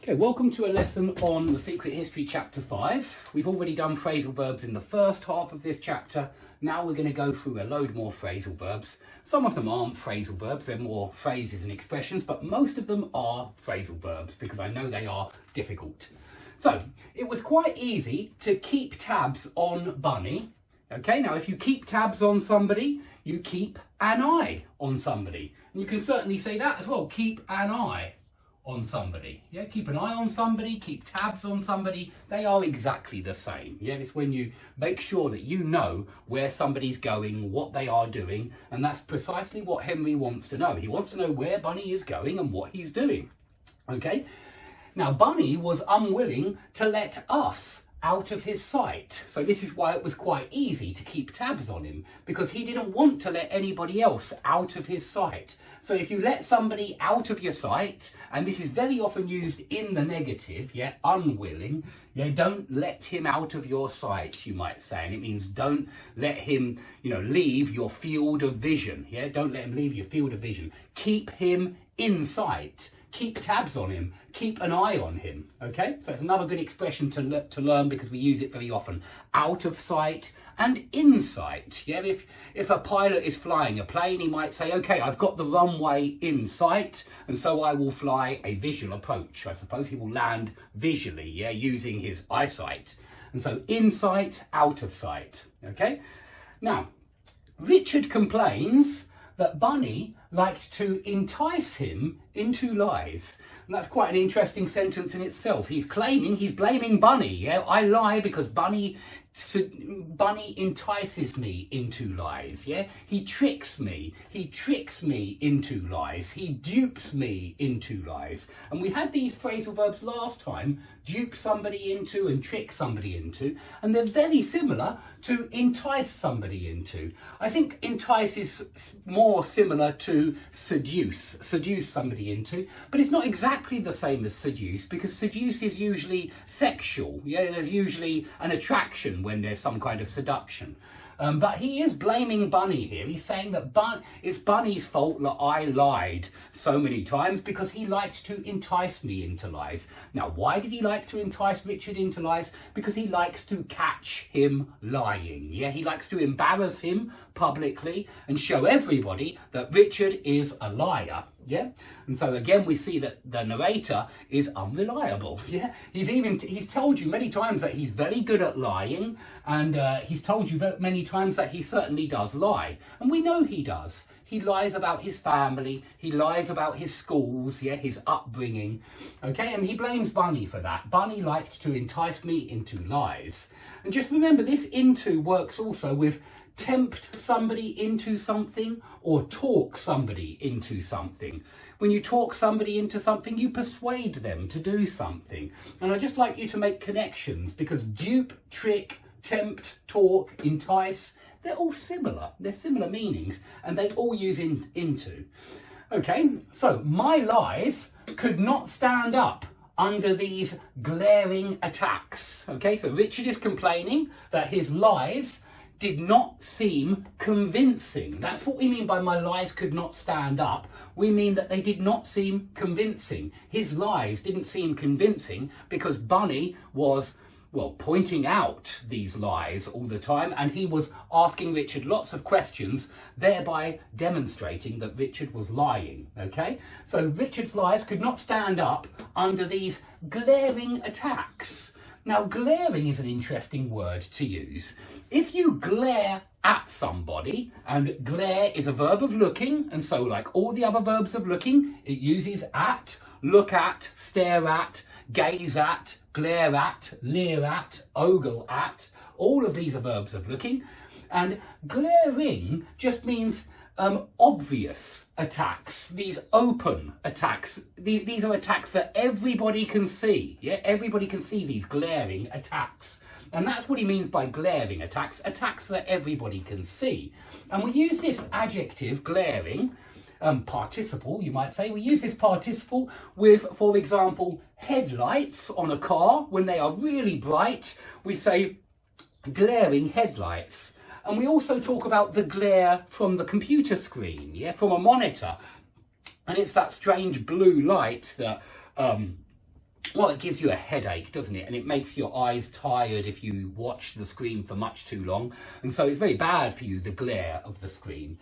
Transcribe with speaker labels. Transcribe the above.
Speaker 1: Okay, welcome to a lesson on the Secret History Chapter 5. We've already done phrasal verbs in the first half of this chapter. Now we're going to go through a load more phrasal verbs. Some of them aren't phrasal verbs, they're more phrases and expressions, but most of them are phrasal verbs because I know they are difficult. So, it was quite easy to keep tabs on Bunny. Okay, now if you keep tabs on somebody, you keep an eye on somebody. And you can certainly say that as well, keep an eye on somebody. Yeah, keep an eye on somebody, keep tabs on somebody. They are exactly the same. Yeah, it's when you make sure that you know where somebody's going, what they are doing, and that's precisely what Henry wants to know. He wants to know where Bunny is going and what he's doing. Okay, now Bunny was unwilling to let us out of his sight. So this is why it was quite easy to keep tabs on him, because he didn't want to let anybody else out of his sight. So if you let somebody out of your sight, and this is very often used in the negative, yeah, unwilling, yeah, don't let him out of your sight, you might say, and it means don't let him, leave your field of vision, yeah, don't let him leave your field of vision. Keep him in sight. Keep tabs on him, keep an eye on him, okay? So it's another good expression to learn because we use it very often. Out of sight and in sight, yeah? If a pilot is flying a plane, he might say, okay, I've got the runway in sight, and so I will fly a visual approach. I suppose he will land visually, yeah, using his eyesight. And so in sight, out of sight, okay? Now, Richard complains that Bunny liked to entice him into lies. And that's quite an interesting sentence in itself. He's blaming Bunny. Yeah, I lie because Bunny entices me into lies. Yeah, he tricks me into lies. He dupes me into lies. And we had these phrasal verbs last time: dupe somebody into and trick somebody into, and they're very similar to entice somebody into. I think entice is more similar to seduce somebody into, but it's not exactly the same as seduce, because seduce is usually sexual. Yeah, there's usually an attraction when there's some kind of seduction. But he is blaming Bunny here. He's saying that it's Bunny's fault that I lied so many times because he liked to entice me into lies. Now, why did he like to entice Richard into lies? Because he likes to catch him lying. Yeah, he likes to embarrass him publicly and show everybody that Richard is a liar. Yeah, and so again we see that the narrator is unreliable. Yeah, he's told you many times that he's very good at lying, and he's told you many times that he certainly does lie, and we know he does. He lies about his family, he lies about his schools, yeah, his upbringing, okay, and he blames Bunny for that. Bunny liked to entice me into lies. And just remember, this into works also with tempt somebody into something or talk somebody into something. When you talk somebody into something, you persuade them to do something. And I'd just like you to make connections, because dupe, trick, tempt, talk, entice, they're all similar. They're similar meanings, and they all use into. Okay, so my lies could not stand up under these glaring attacks. Okay, so Richard is complaining that his lies did not seem convincing. That's what we mean by my lies could not stand up. We mean that they did not seem convincing. His lies didn't seem convincing because Bunny was, well, pointing out these lies all the time, and he was asking Richard lots of questions, thereby demonstrating that Richard was lying, okay? So Richard's lies could not stand up under these glaring attacks. Now, glaring is an interesting word to use. If you glare at somebody, and glare is a verb of looking, and so like all the other verbs of looking, it uses at, look at, stare at, gaze at, glare at, leer at, ogle at. All of these are verbs of looking. And glaring just means obvious attacks, these open attacks. These are attacks that everybody can see. Yeah, everybody can see these glaring attacks. And that's what he means by glaring attacks, attacks that everybody can see. And we use this adjective, glaring, participle, you might say. We use this participle with, for example, headlights on a car. When they are really bright, we say glaring headlights. And we also talk about the glare from the computer screen, yeah, from a monitor. And it's that strange blue light that Well, it gives you a headache, doesn't it? And it makes your eyes tired if you watch the screen for much too long. And so it's very bad for you, the glare of the screen.